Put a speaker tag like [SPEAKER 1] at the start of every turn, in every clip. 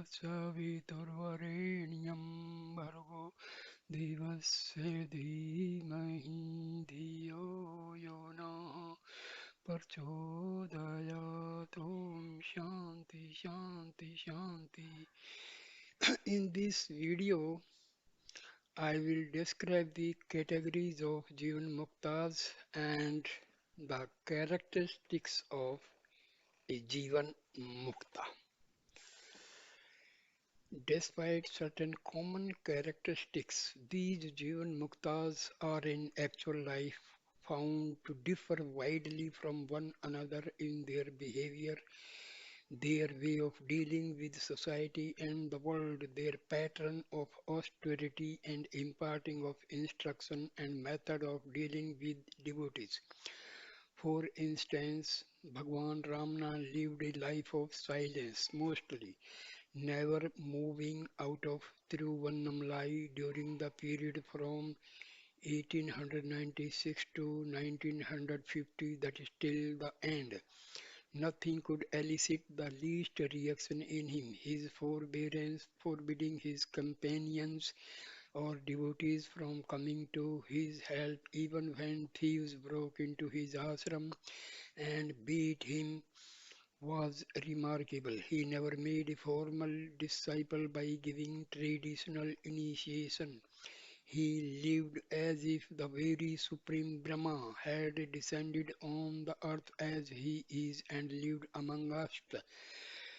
[SPEAKER 1] तत्सवितुर्वरेण्यं भर्गो देवस्य धीमहि धियो यो नः प्रचोदयात्. Om Shanti Shanti Shanti. In this video, I will describe the categories of Jivanmuktas and the characteristics of a Jivanmukta. Despite certain common characteristics, these Jivanmuktas are in actual life found to differ widely from one another in their behavior, their way of dealing with society and the world, their pattern of austerity and imparting of instruction and method of dealing with devotees. For instance, Bhagwan Ramana lived a life of silence mostly, never moving out of Tiruvannamalai during the period from 1896 to 1950, that is till the end. Nothing could elicit the least reaction in him. His forbearance, forbidding his companions or devotees from coming to his help even when thieves broke into his ashram and beat him, was remarkable. He never made a formal disciple by giving traditional initiation. He lived as if the very Supreme Brahma had descended on the earth as he is and lived among us.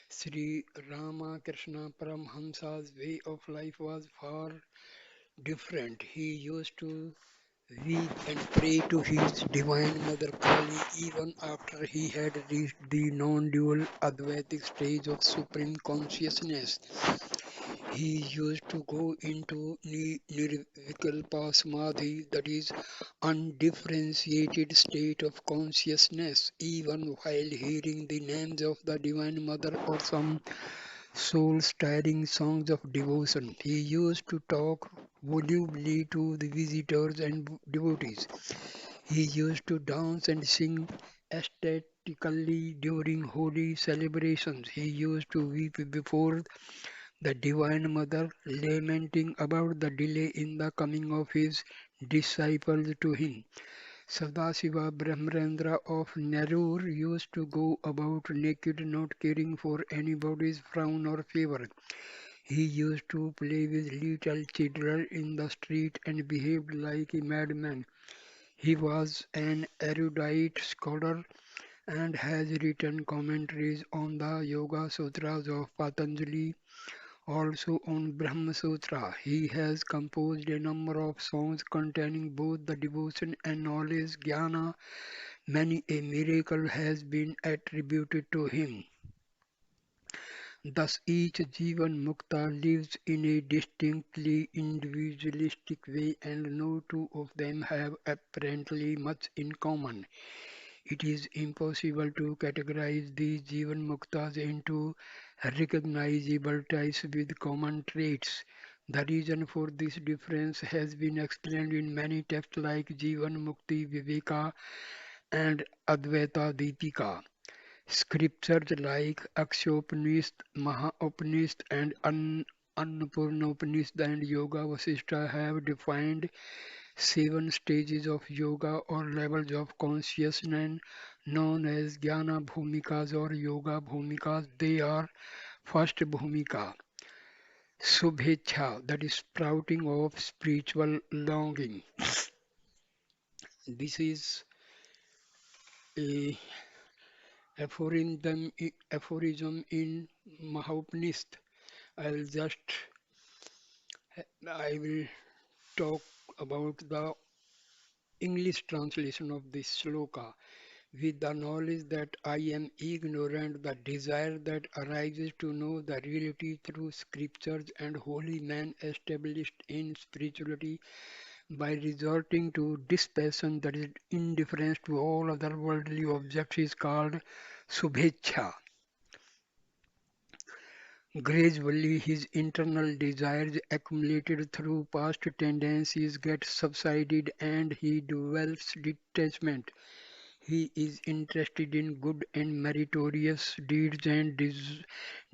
[SPEAKER 1] Sri Ramakrishna Paramhamsa's way of life was far different. He used to weep and pray to his Divine Mother Kali even after he had reached the non-dual Advaitic stage of supreme consciousness. He used to go into Nirvikalpa Samadhi, that is, undifferentiated state of consciousness, even while hearing the names of the Divine Mother or some soul-stirring songs of devotion. He used to talk volubly to the visitors and devotees. He used to dance and sing ecstatically during holy celebrations. He used to weep before the Divine Mother, lamenting about the delay in the coming of his disciples to him. Sadasiva Brahmarendra of Nerur used to go about naked, not caring for anybody's frown or favor. He used to play with little children in the street and behaved like a madman. He was an erudite scholar and has written commentaries on the Yoga Sutras of Patanjali, also on Brahma Sutra. He has composed a number of songs containing both the devotion and knowledge jnana. Many a miracle has been attributed to him. Thus each Jivan Mukta lives in a distinctly individualistic way and no two of them have apparently much in common. It is impossible to categorize these Jivan Muktas into recognizable types with common traits. The reason for this difference has been explained in many texts like Jivan Mukti Viveka and Advaita Deepika. Scriptures like Akshopanishad, Mahaopanishad, and Annapurna Upanishad and Yoga Vasishtha have defined 7 stages of yoga or levels of consciousness known as Jnana Bhumikas or Yoga Bhumikas. They are: first Bhumika, Subhecha, that is sprouting of spiritual longing. This is a aphorism in Mahopanishad. I will talk about the English translation of this sloka. With the knowledge that I am ignorant, the desire that arises to know the reality through scriptures and holy men established in spirituality by resorting to dispassion, that is indifference to all other worldly objects, is called Subhecha. Gradually, his internal desires accumulated through past tendencies get subsided and he develops detachment. He is interested in good and meritorious deeds and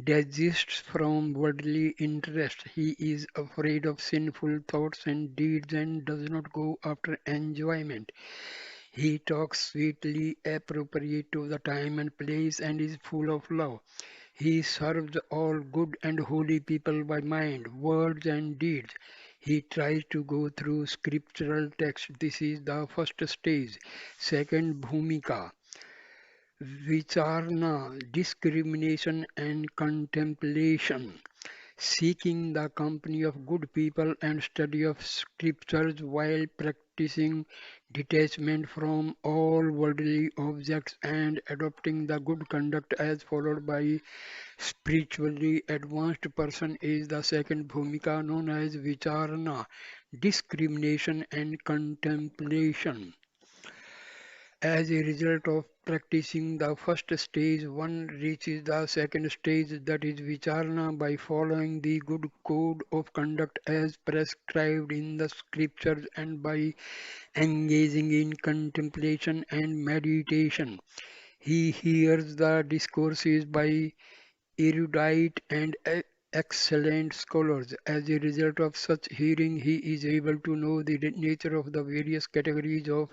[SPEAKER 1] desists from worldly interest. He is afraid of sinful thoughts and deeds and does not go after enjoyment. He talks sweetly, appropriate to the time and place, and is full of love. He serves all good and holy people by mind, words, and deeds. He tries to go through scriptural text. This is the first stage. Second, bhumika, vicharna, discrimination and contemplation, seeking the company of good people and study of scriptures while practicing detachment from all worldly objects and adopting the good conduct as followed by spiritually advanced person is the second bhumika known as vicharana, discrimination and contemplation. As a result of practicing the first stage, one reaches the second stage, that is vicharana, by following the good code of conduct as prescribed in the scriptures and by engaging in contemplation and meditation. He hears the discourses by erudite and excellent scholars. As a result of such hearing, he is able to know the nature of the various categories of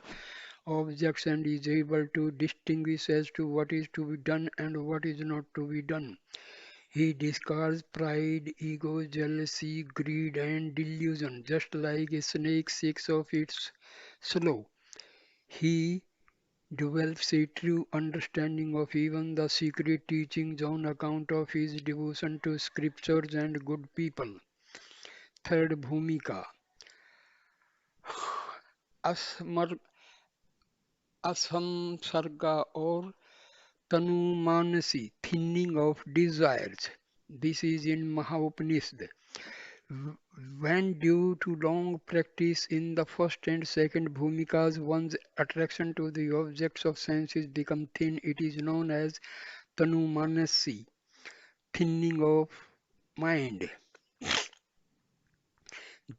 [SPEAKER 1] objects and is able to distinguish as to what is to be done and what is not to be done. He discards pride, ego, jealousy, greed, and delusion, just like a snake seeks of its slough. He develops a true understanding of even the secret teachings on account of his devotion to scriptures and good people. Third, bhumika, asmar, asamsarga or tanumanasi, thinning of desires. This is in Maha-Upanishad. W- When due to long practice in the first and second bhumikas, one's attraction to the objects of senses become thin. It is known as tanumanasi, thinning of mind.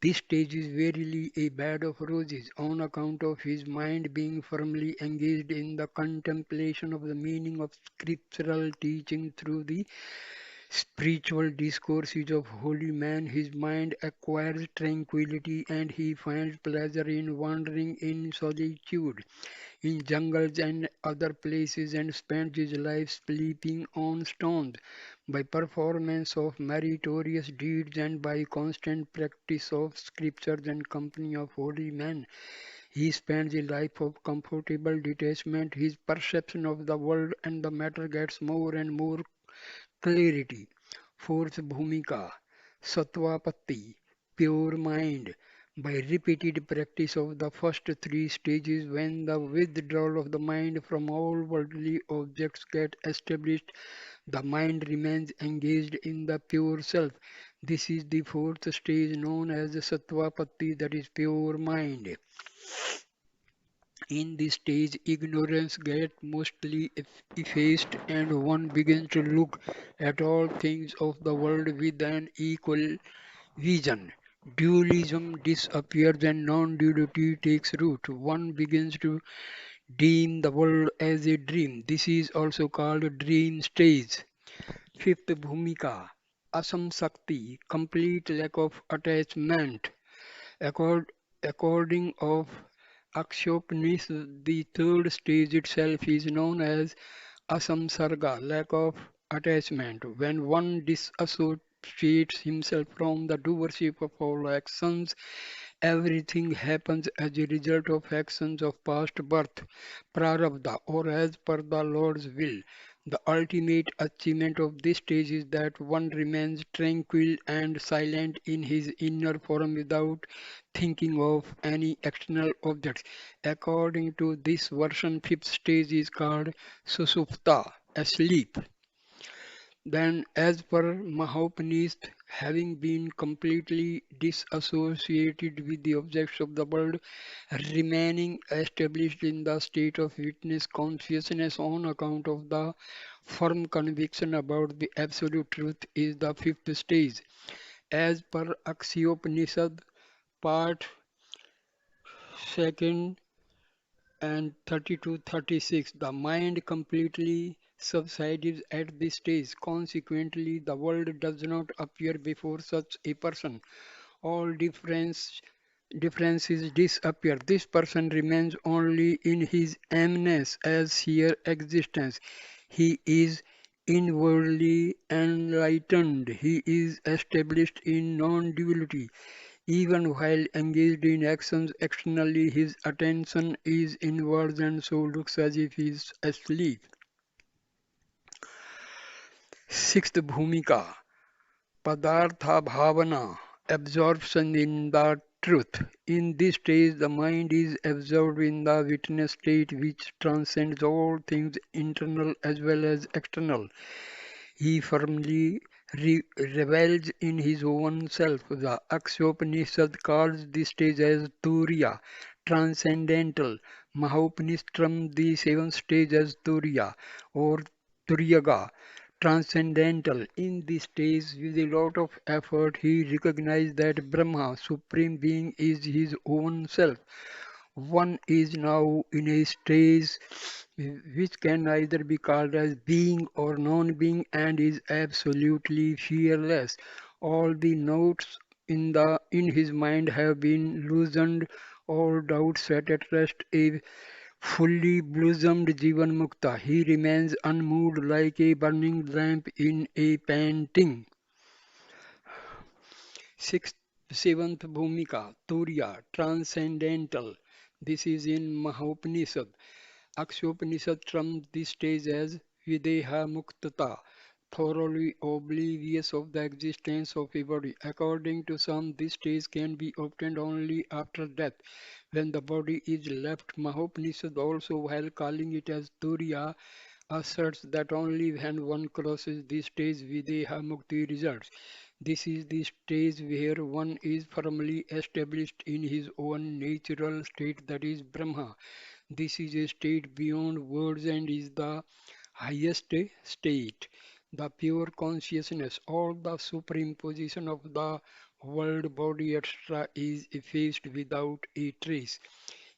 [SPEAKER 1] This stage is verily a bed of roses on account of his mind being firmly engaged in the contemplation of the meaning of scriptural teaching through the spiritual discourses of holy man. His mind acquires tranquility and he finds pleasure in wandering in solitude in jungles and other places and spends his life sleeping on stones. By performance of meritorious deeds and by constant practice of scriptures and company of holy men, he spends a life of comfortable detachment. His perception of the world and the matter gets more and more clarity. Fourth bhumika, sattvapatti, pure mind. By repeated practice of the first three stages, when the withdrawal of the mind from all worldly objects get established, the mind remains engaged in the pure self. This is the fourth stage known as sattvapatti, that is pure mind. In this stage, ignorance gets mostly effaced and one begins to look at all things of the world with an equal vision. Dualism disappears and non-duality takes root. One begins to deem the world as a dream. This is also called a dream stage. Fifth bhumika, asamsakti, complete lack of attachment. Accord, according of Akshyopanishad, the third stage itself is known as asamsarga, lack of attachment. When one disassociates himself from the doership of all actions, everything happens as a result of actions of past birth, prarabdha, or as per the Lord's will. The ultimate achievement of this stage is that one remains tranquil and silent in his inner form without thinking of any external objects. According to this version, fifth stage is called susupta, asleep. Then, as per Mahopanist, having been completely disassociated with the objects of the world, remaining established in the state of witness consciousness on account of the firm conviction about the absolute truth is the fifth stage. As per Akshyopanishad, part second, and 32-36, the mind completely subsides at this stage. Consequently, the world does not appear before such a person. All differences disappear. This person remains only in his emness as sheer existence. He is inwardly enlightened. He is established in non-duality. Even while engaged in actions externally, his attention is inwards and so looks as if he is asleep. Sixth Bhumika, Padartha Bhavana, absorption in the truth. In this stage, the mind is absorbed in the witness state which transcends all things internal as well as external. He firmly revels in his own self. The Akshaupanishad calls this stage as Turiya, transcendental. Mahaupanishad terms the seventh stage as Turiya or Turiyaga, transcendental. In this stage, with a lot of effort, he recognized that Brahma, Supreme Being, is his own self. One is now in a stage which can either be called as being or non-being and is absolutely fearless. All the notes in his mind have been loosened, all doubts set at rest. A fully blossomed Jivanmukta, he remains unmoved like a burning lamp in a painting. Sixth, seventh Bhumika, Turiya, transcendental. This is in Mahaupanishad. Akshaupanishad terms this stage as Videha Muktata, thoroughly oblivious of the existence of a body. According to some, this stage can be obtained only after death, when the body is left. Mahaupanishad also, while calling it as Turiya, asserts that only when one crosses this stage Videha Mukti results. This is the stage where one is firmly established in his own natural state, that is Brahma. This is a state beyond words and is the highest state. The pure consciousness, all the superimposition of the world, body, etc., is effaced without a trace.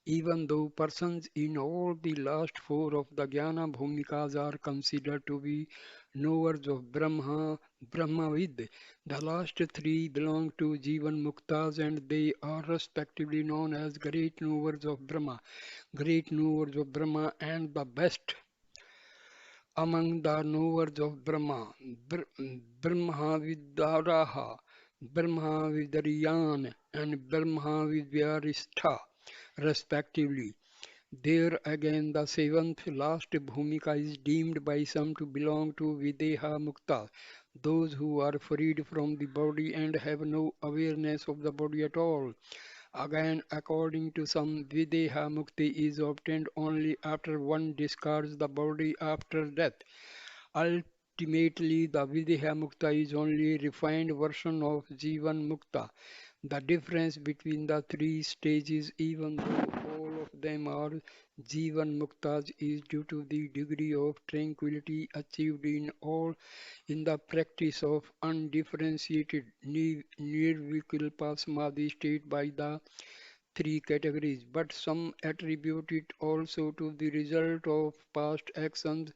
[SPEAKER 1] Even though persons in all the last four of the Jnana Bhumikas are considered to be knowers of Brahma, Brahmavid, the last three belong to Jivan Muktas and they are respectively known as great knowers of Brahma, and the best among the knowers of Brahma, Brahmavidaraha, Brahmavidariyan, and Brahmavidyaristha, respectively. There again, the seventh last bhumika is deemed by some to belong to Videha Mukta, those who are freed from the body and have no awareness of the body at all. Again, according to some, Videha Mukti is obtained only after one discards the body after death. Ultimately, the Videha Mukta is only a refined version of Jivan Mukta. The difference between the three stages, even though all of them are Jivan Muktas, is due to the degree of tranquility achieved in the practice of undifferentiated nirvikalpa samadhi state by the three categories. But some attribute it also to the result of past actions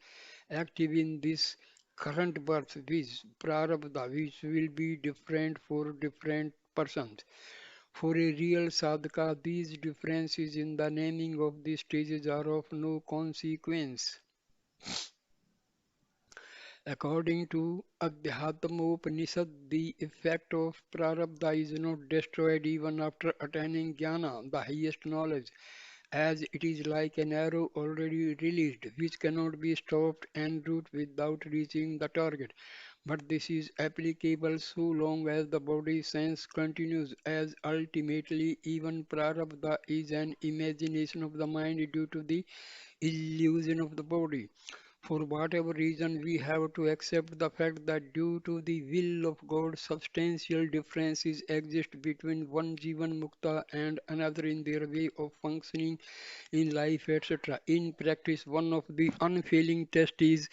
[SPEAKER 1] active in this current birth, which prarabdha, which will be different for different persons. For a real sadhaka, these differences in the naming of these stages are of no consequence. According to Adhyatmopanishad, the effect of prarabdha is not destroyed even after attaining jnana, the highest knowledge, as it is like an arrow already released, which cannot be stopped en route without reaching the target. But this is applicable so long as the body sense continues, as ultimately even prarabdha is an imagination of the mind due to the illusion of the body. For whatever reason, we have to accept the fact that due to the will of God, substantial differences exist between one Jivan Mukta and another in their way of functioning in life, etc. In practice, one of the unfailing tests is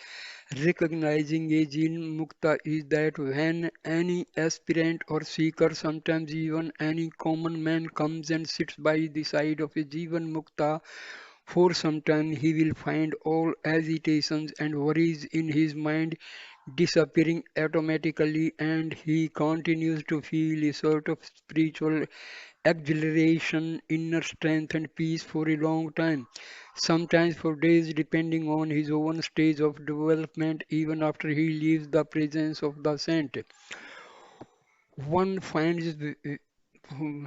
[SPEAKER 1] recognizing a Jivan Mukta is that when any aspirant or seeker, sometimes even any common man, comes and sits by the side of a Jivan Mukta, For some time he will find all agitations and worries in his mind disappearing automatically, and he continues to feel a sort of spiritual exhilaration, inner strength, and peace for a long time, sometimes for days, depending on his own stage of development. Even after he leaves the presence of the saint, one finds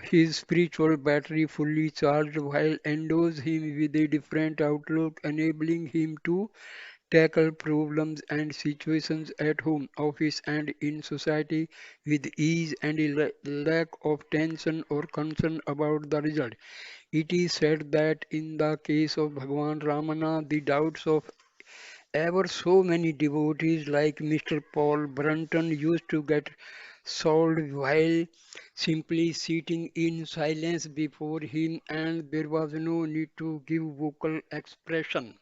[SPEAKER 1] his spiritual battery fully charged, while endows him with a different outlook, enabling him to tackle problems and situations at home, office, and in society with ease and a lack of tension or concern about the result. It is said that in the case of Bhagwan Ramana, the doubts of ever so many devotees like Mr. Paul Brunton used to get solved while simply sitting in silence before him, and there was no need to give vocal expression.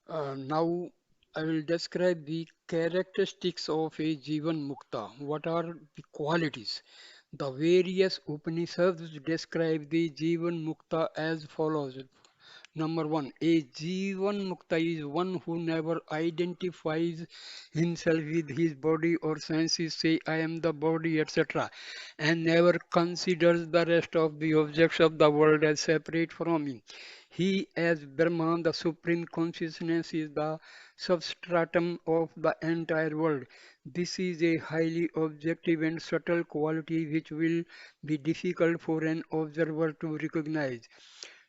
[SPEAKER 1] Now I will describe the characteristics of a Jivan Mukta. What are the qualities? The various Upanishads describe the Jivan Mukta as follows. Number one, a Jivan Mukta is one who never identifies himself with his body or senses, say, I am the body, etc., and never considers the rest of the objects of the world as separate from him. He, as Brahman, the supreme consciousness, is the substratum of the entire world. This is a highly objective and subtle quality which will be difficult for an observer to recognize.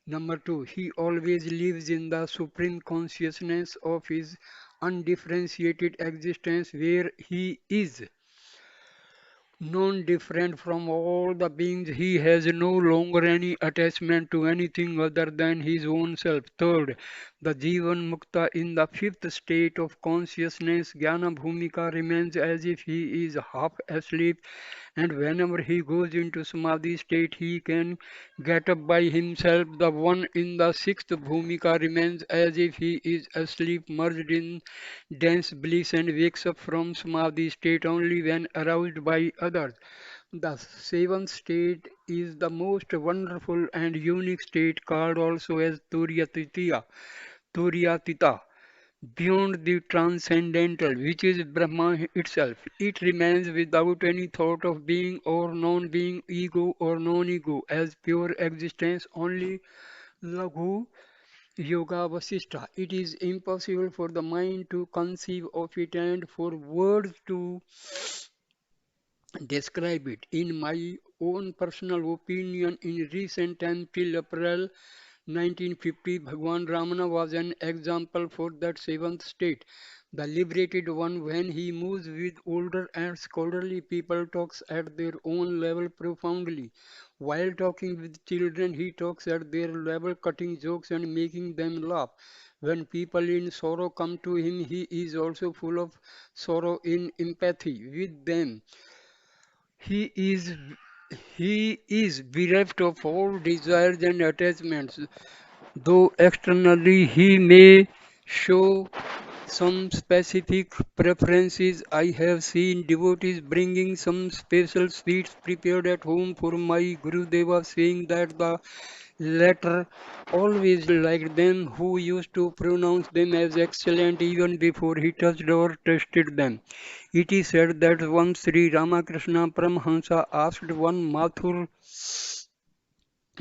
[SPEAKER 1] Number two, he always lives in the supreme consciousness of his undifferentiated existence where he is non-different from all the beings. He has no longer any attachment to anything other than his own self. Third, the Jivan Mukta in the fifth state of consciousness, Jnana Bhumika, remains as if he is half asleep, and whenever he goes into Samadhi state, he can get up by himself. The one in the sixth Bhumika remains as if he is asleep, merged in dense bliss, and wakes up from Samadhi state only when aroused by others. The seventh state is the most wonderful and unique state, called also as Turyatita, beyond the transcendental, which is Brahma itself. It remains without any thought of being or non-being, ego or non-ego, as pure existence, only Laghu Yoga Vasishtha. It is impossible for the mind to conceive of it and for words to describe it. In my own personal opinion, in recent times till April 1950, Bhagwan Ramana was an example for that seventh state. The liberated one, when he moves with older and scholarly people, talks at their own level profoundly. While talking with children, he talks at their level, cutting jokes and making them laugh. When people in sorrow come to him, he is also full of sorrow in empathy with them. He is he is bereft of all desires and attachments, though externally he may show some specific preferences. I have seen devotees bringing some special sweets prepared at home for my Guru Deva, saying that the latter always liked them, who used to pronounce them as excellent even before he touched or tasted them. It is said that once Sri Ramakrishna Paramhansa asked one Mathur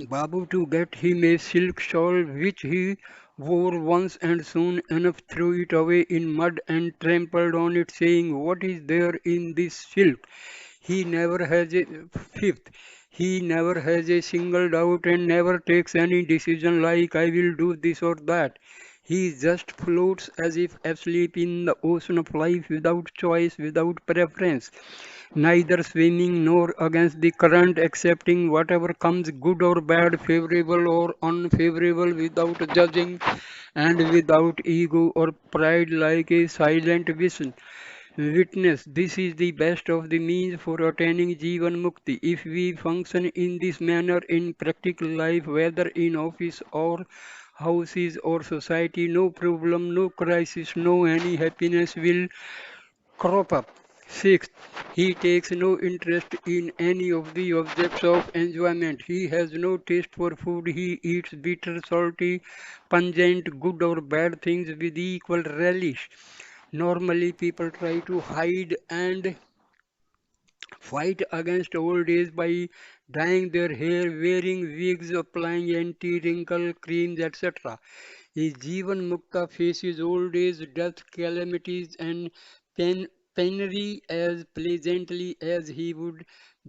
[SPEAKER 1] Babu to get him a silk shawl which he wore once and soon enough threw it away in mud and trampled on it, saying, what is there in this silk? He never has a fifth. He never has a single doubt and never takes any decision like I will do this or that. He just floats as if asleep in the ocean of life without choice, without preference, neither swimming nor against the current, accepting whatever comes, good or bad, favorable or unfavorable, without judging and without ego or pride, like a silent witness. This is the best of the means for attaining Jivan Mukti. If we function in this manner in practical life, whether in office or houses or society, no problem, no crisis, no any happiness will crop up. Sixth, he takes no interest in any of the objects of enjoyment. He has no taste for food. He eats bitter, salty, pungent, good or bad things with equal relish. Normally, people try to hide and fight against old age by dyeing their hair, wearing wigs, applying anti-wrinkle creams, etc. A Jivan Mukta faces old age, death, calamities, and pen, penury as pleasantly as he would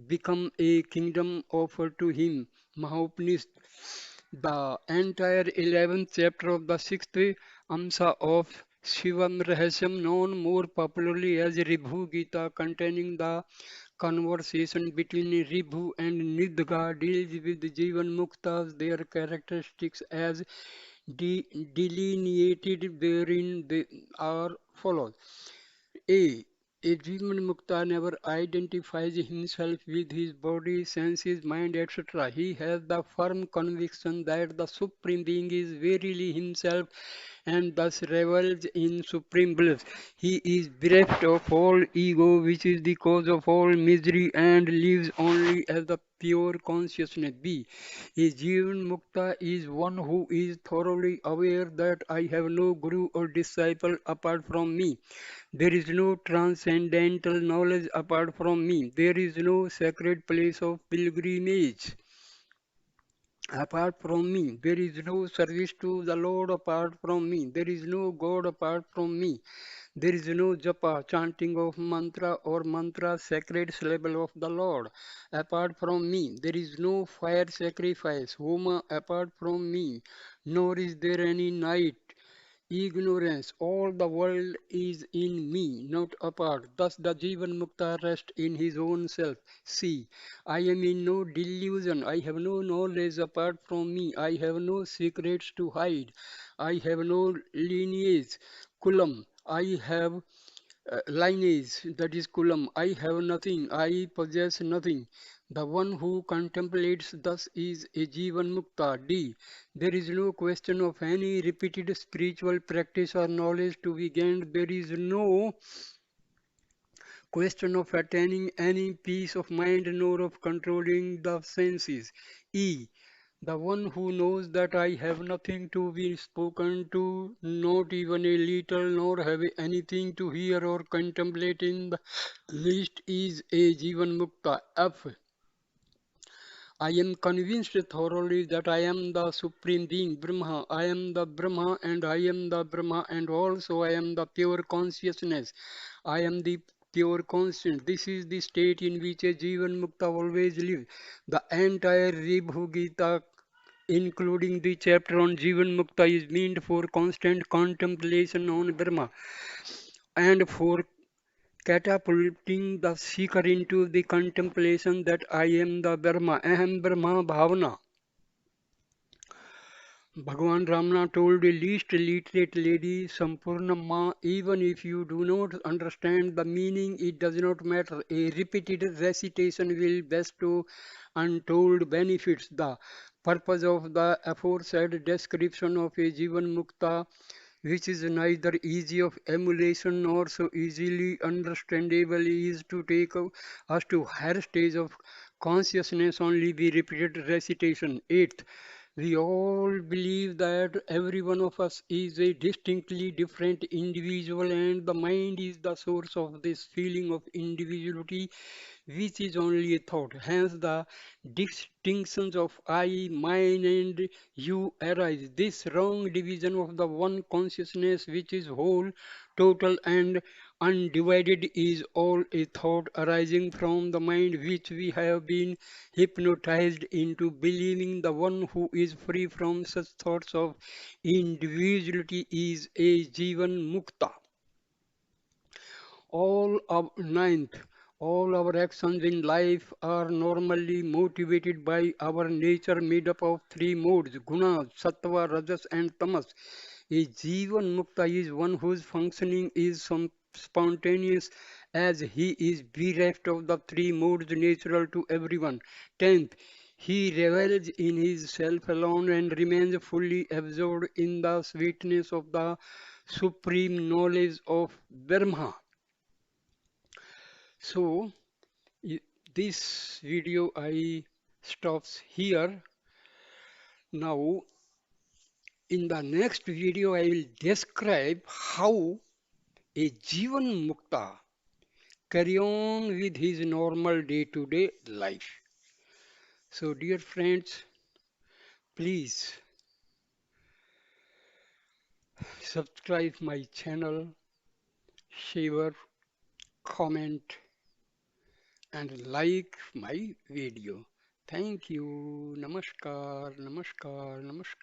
[SPEAKER 1] become a kingdom offered to him. Mahopanishad, the entire 11th chapter of the 6th Amsa of Shivam Rahasyam, known more popularly as Ribhu Gita, containing the conversation between Ribhu and Nidga, deals with Jivan Muktas, their characteristics as delineated therein they are follows. A. A Jivan Mukta never identifies himself with his body, senses, mind, etc. He has the firm conviction that the Supreme Being is verily himself and thus revels in supreme bliss. He is bereft of all ego, which is the cause of all misery, and lives only as the pure consciousness. B. A Jivan Mukta is one who is thoroughly aware that I have no guru or disciple apart from me. There is no transcendental knowledge apart from me. There is no sacred place of pilgrimage apart from me. There is no service to the Lord apart from me. There is no God apart from me. There is no japa, chanting of mantra or mantra sacred syllable of the Lord apart from me. There is no fire sacrifice, homa apart from me. Nor is there any night ignorance. All the world is in me, not apart. Thus the Jivan Mukta rests in his own self. See, I am in no delusion. I have no knowledge apart from me. I have no secrets to hide. I have no lineage. Kulam. I have lineage, that is kulam. I have nothing, I possess nothing. The one who contemplates thus is a Jivan Mukta. D. There is no question of any repeated spiritual practice or knowledge to be gained. There is no question of attaining any peace of mind nor of controlling the senses. E. The one who knows that I have nothing to be spoken to, not even a little, nor have anything to hear or contemplate in the least, is a Jivan Mukta. F. I am convinced thoroughly that I am the Supreme Being, Brahma. I am the Brahma and I am the Brahma, and also I am the pure consciousness. I am the pure conscience. This is the state in which a Jivan Mukta always lives. The entire Ribhu Gita, including the chapter on Jivan Mukta, is meant for constant contemplation on Brahma and for catapulting the seeker into the contemplation that I am the Brahma, Aham Brahma Bhavana. Bhagavan Ramana told a least literate lady, Sampurnamma, even if you do not understand the meaning, it does not matter. A repeated recitation will bestow untold benefits. The purpose of the aforesaid description of a Jivan Mukta, which is neither easy of emulation nor so easily understandable, is to take us to higher stage of consciousness only by repeated recitation. Eighth, we all believe that every one of us is a distinctly different individual, and the mind is the source of this feeling of individuality, which is only a thought. Hence, the distinctions of I, mine, and you arise. This wrong division of the one consciousness, which is whole, total, and undivided, is all a thought arising from the mind, which we have been hypnotized into believing. The one who is free from such thoughts of individuality is a Jivan Mukta. Ninth, all our actions in life are normally motivated by our nature made up of three modes, gunas, sattva, rajas, and tamas. A Jivan Mukta is one whose functioning is spontaneous as he is bereft of the three modes natural to everyone. Tenth, he revels in his self alone and remains fully absorbed in the sweetness of the supreme knowledge of Brahma. So i- this video I stops here. Now in the next video I will describe how a Jivan Mukta carry on with his normal day-to-day life. So dear friends, please subscribe my channel, share, comment and like my video. Thank you. Namaskar, namaskar, namaskar.